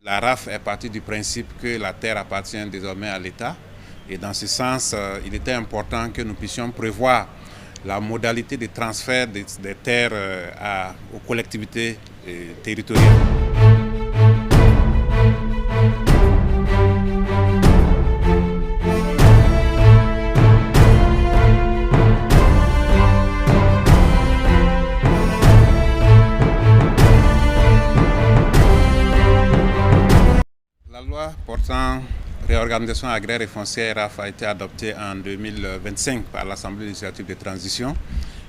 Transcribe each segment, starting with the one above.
La RAF est partie du principe que la terre appartient désormais à l'État. Et dans ce sens, il était important que nous puissions prévoir la modalité de transfert des terres aux collectivités territoriales. La loi portant réorganisation agraire et foncière RAF a été adoptée en 2025 par l'Assemblée législative de transition.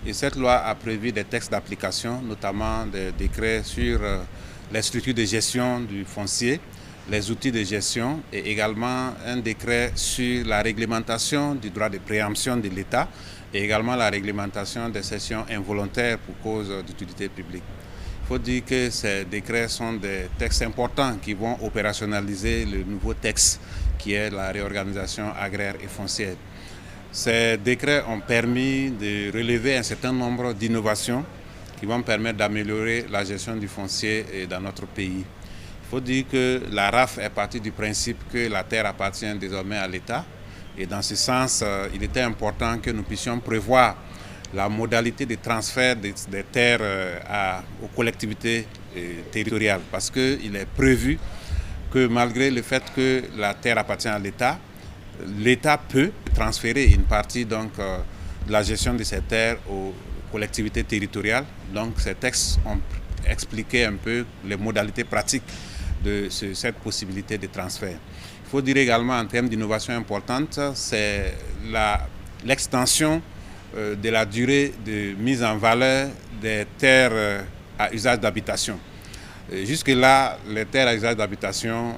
Et cette loi a prévu des textes d'application, notamment des décrets sur les structures de gestion du foncier, les outils de gestion et également un décret sur la réglementation du droit de préemption de l'État et également la réglementation des cessions involontaires pour cause d'utilité publique. Il faut dire que ces décrets sont des textes importants qui vont opérationnaliser le nouveau texte qui est la réorganisation agraire et foncière. Ces décrets ont permis de relever un certain nombre d'innovations qui vont permettre d'améliorer la gestion du foncier dans notre pays. Il faut dire que la RAF est partie du principe que la terre appartient désormais à l'État. Et dans ce sens, il était important que nous puissions prévoir la modalité de transfert des terres aux collectivités territoriales. Parce qu'il est prévu que malgré le fait que la terre appartient à l'État, l'État peut transférer une partie de la gestion de ces terres aux collectivités territoriales. Donc ces textes ont expliqué un peu les modalités pratiques de cette possibilité de transfert. Il faut dire également en termes d'innovation importante, c'est l'extension de la durée de mise en valeur des terres à usage d'habitation. Jusque-là, les terres à usage d'habitation,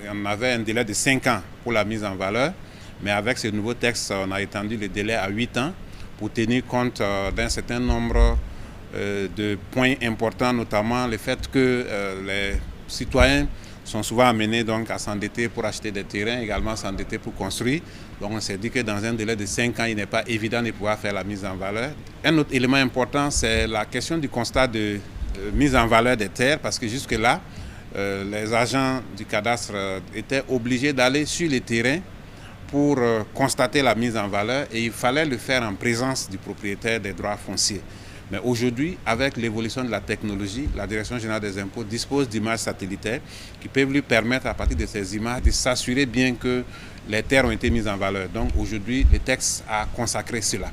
on avait un délai de 5 ans pour la mise en valeur, mais avec ce nouveau texte, on a étendu le délai à 8 ans pour tenir compte d'un certain nombre de points importants, notamment le fait que les citoyens sont souvent amenés donc à s'endetter pour acheter des terrains, également s'endetter pour construire. Donc on s'est dit que dans un délai de 5 ans, il n'est pas évident de pouvoir faire la mise en valeur. Un autre élément important, c'est la question du constat de mise en valeur des terres, parce que jusque-là, les agents du cadastre étaient obligés d'aller sur les terrains pour constater la mise en valeur et il fallait le faire en présence du propriétaire des droits fonciers. Mais aujourd'hui, avec l'évolution de la technologie, la Direction générale des impôts dispose d'images satellitaires qui peuvent lui permettre, à partir de ces images, de s'assurer bien que les terres ont été mises en valeur. Donc aujourd'hui, le texte a consacré cela.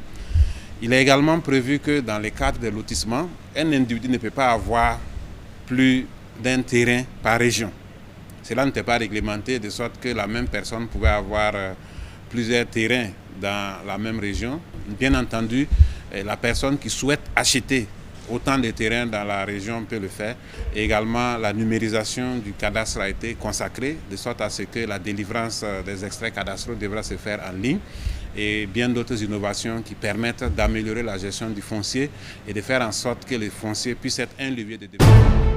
Il est également prévu que dans les cadres de lotissement, un individu ne peut pas avoir plus d'un terrain par région. Cela n'était pas réglementé de sorte que la même personne pouvait avoir plusieurs terrains dans la même région. Bien entendu, la personne qui souhaite acheter autant de terrains dans la région peut le faire. Et également, la numérisation du cadastre a été consacrée, de sorte à ce que la délivrance des extraits cadastraux devra se faire en ligne. Et bien d'autres innovations qui permettent d'améliorer la gestion du foncier et de faire en sorte que le foncier puisse être un levier de développement.